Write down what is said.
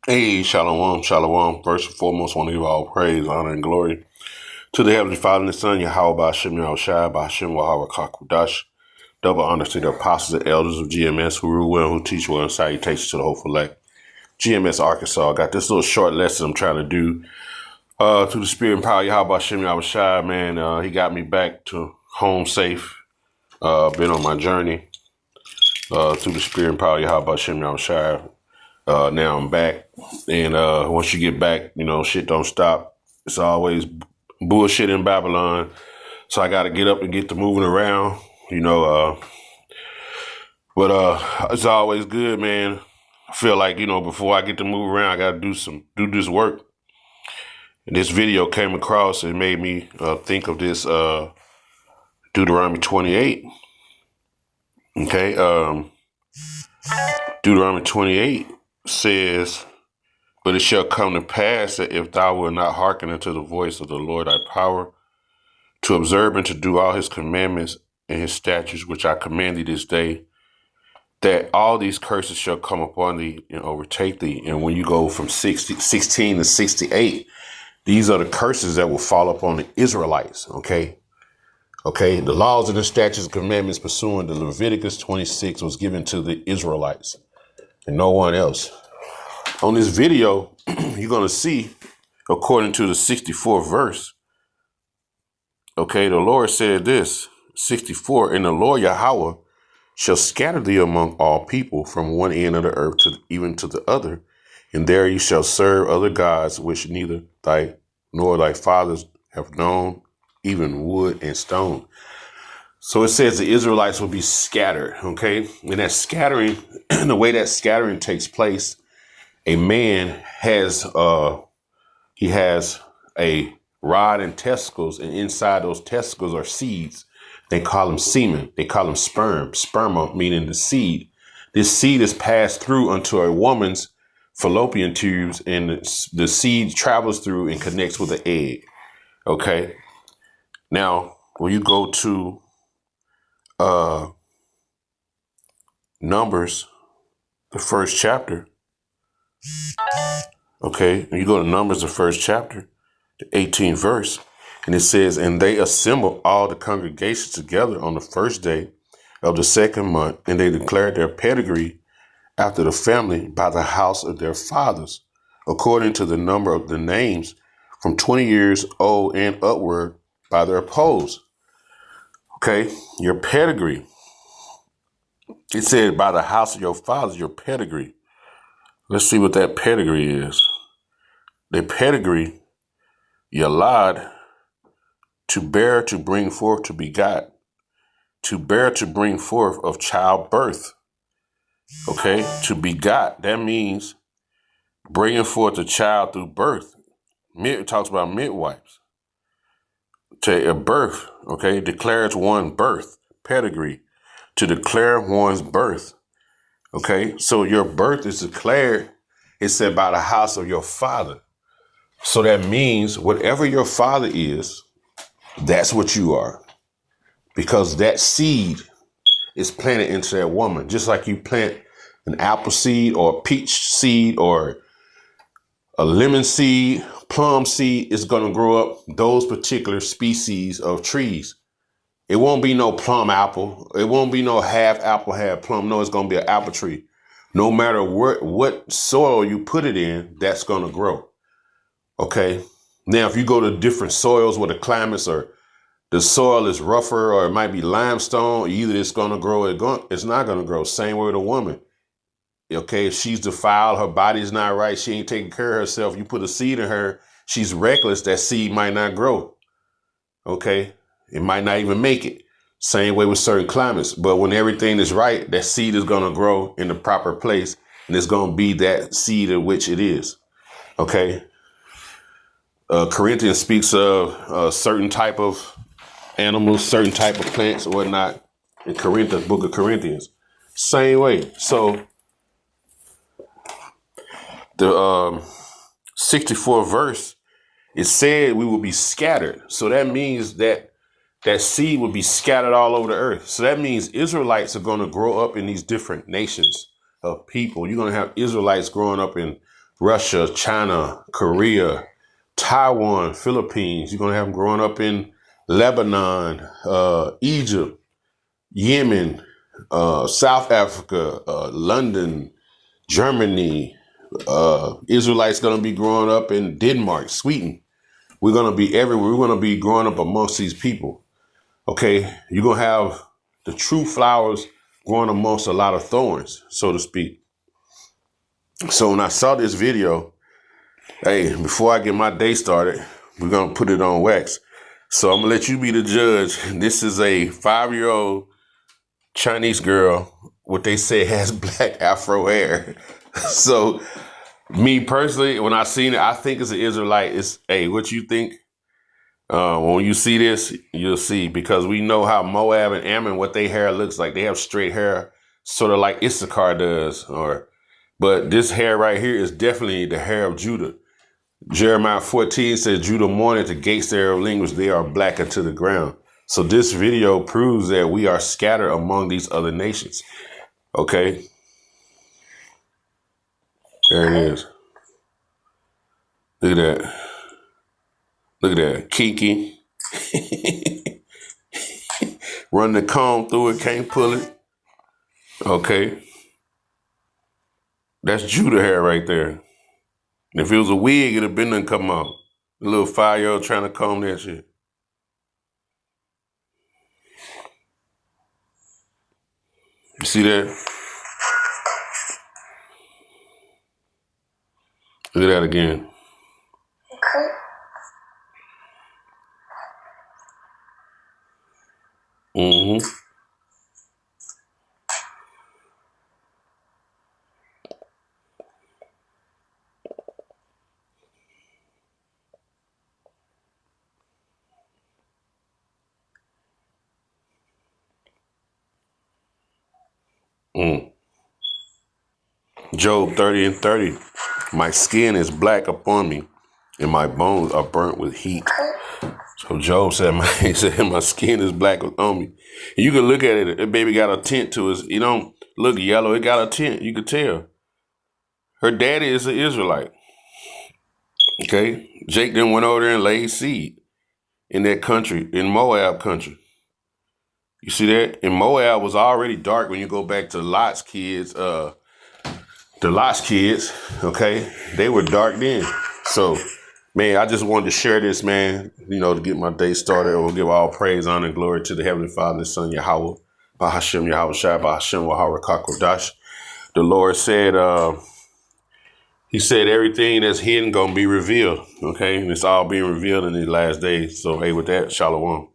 Hey, shalom, shalom. First and foremost, want to give all praise, honor, and glory to the Heavenly Father and the Son, Yahweh Ba'Shem Yahushai, Ba'Shem Wahara Kakudash. Double honor to the apostles and elders of GMS who rule well, who teach well, and salutations to the hopeful elect. GMS Arkansas. Got this little short lesson I'm trying to do through the Spirit and power of Yahweh Ba'Shem Yahushai, man. He got me back to home safe. Been on my journey through the Spirit and power of Yahweh Ba'Shem Yahushai. Now I'm back, and once you get back, shit don't stop. It's always bullshit in Babylon, so I got to get up and get to moving around, But it's always good, man. I feel like before I get to move around, I got to do this work. And this video came across and made me think of this Deuteronomy 28. Okay, Deuteronomy 28 says, "But it shall come to pass that if thou wilt not hearken unto the voice of the Lord thy power, to observe and to do all his commandments and his statutes, which I command thee this day, that all these curses shall come upon thee and overtake thee." And when you go from 16 to 68, these are the curses that will fall upon the Israelites, okay? Okay, the laws and the statutes and commandments pursuant to Leviticus 26 was given to the Israelites and no one else. On this video, you're going to see, according to the 64th verse, okay, the Lord said this, 64, "And the Lord Yahweh shall scatter thee among all people from one end of the earth even to the other, and there you shall serve other gods which neither thy nor thy fathers have known, even wood and stone." So it says the Israelites will be scattered, okay? And that scattering, the way that scattering takes place, a man has he has a rod and testicles, and inside those testicles are seeds. They call them semen. They call them sperm. Sperma meaning the seed. This seed is passed through unto a woman's fallopian tubes, and the seed travels through and connects with the egg. Okay. Now, when you go to Numbers, the first chapter. Okay, when you go to Numbers, the first chapter, the 18th verse, and it says, "And they assembled all the congregation together on the first day of the second month, and they declared their pedigree after the family by the house of their fathers, according to the number of the names, from 20 years old and upward by their polls." Okay, your pedigree. It said by the house of your fathers, your pedigree. Let's see what that pedigree is. The pedigree, Yalad, to bear, to bring forth, to begot, to bear, to bring forth of childbirth. Okay, to begot, that means bringing forth a child through birth. It talks about midwives. To a birth, okay, declares one birth, pedigree, to declare one's birth. Okay, so your birth is declared, it said, by the house of your father. So that means whatever your father is, that's what you are. Because that seed is planted into that woman. Just like you plant an apple seed or a peach seed or a lemon seed, plum seed, is going to grow up those particular species of trees. It won't be no plum apple. It won't be no half apple, half plum. No, it's going to be an apple tree. No matter what soil you put it in, that's going to grow. Okay. Now, if you go to different soils where the climates are, the soil is rougher, or it might be limestone, either it's going to grow or it's not going to grow. Same way with a woman. Okay. If she's defiled, her body's not right, she ain't taking care of herself, you put a seed in her, she's reckless, that seed might not grow. Okay. It might not even make it. Same way with certain climates. But when everything is right, that seed is going to grow in the proper place, and it's going to be that seed in which it is. Okay. Corinthians speaks of a certain type of animals, certain type of plants or whatnot in Corinthians, book of Corinthians. Same way. So the 64th verse, it said we will be scattered. So that means that seed will be scattered all over the earth. So that means Israelites are going to grow up in these different nations of people. You're going to have Israelites growing up in Russia, China, Korea, Taiwan, Philippines. You're going to have them growing up in Lebanon, Egypt, Yemen, South Africa, London, Germany. Israelites going to be growing up in Denmark, Sweden. We're going to be everywhere. We're going to be growing up amongst these people. Okay, you're going to have the true flowers growing amongst a lot of thorns, so to speak. So when I saw this video, hey, before I get my day started, we're going to put it on wax. So I'm going to let you be the judge. This is a 5-year-old Chinese girl, what they say has black afro hair. So me personally, when I seen it, I think it's an Israelite. It's, hey, what you think? When you see this, you'll see, because we know how Moab and Ammon, what their hair looks like. They have straight hair, sort of like Issachar does. But this hair right here is definitely the hair of Judah. Jeremiah 14 says, Judah mourn at the gates thereof language, they are black unto the ground. So this video proves that we are scattered among these other nations. Okay. There it is. Look at that. Look at that. Kiki. Run the comb through it, can't pull it. Okay. That's Judah hair right there. If it was a wig, it'd have been done come out. A little 5-year-old trying to comb that shit. You see that? Look at that again. Mm-hmm. Job 30:30. My skin is black upon me, and my bones are burnt with heat. So Job said, my skin is black on me. And you can look at it. The baby got a tint to it. It don't look yellow. It got a tint. You could tell. Her daddy is an Israelite. Okay. Jake then went over there and laid seed in that country, in Moab country. You see that? And Moab was already dark when you go back to Lot's kids. The Lot's kids, okay, they were dark then. So, man, I just wanted to share this, man, to get my day started. We'll give all praise, honor, and glory to the Heavenly Father and His Son, Yahweh, Bahashem Yahweh Shai, Bahashem Wahara Kakodash. The Lord said, He said everything that's hidden gonna be revealed, okay? And it's all being revealed in these last days. So, hey, with that, Shalom.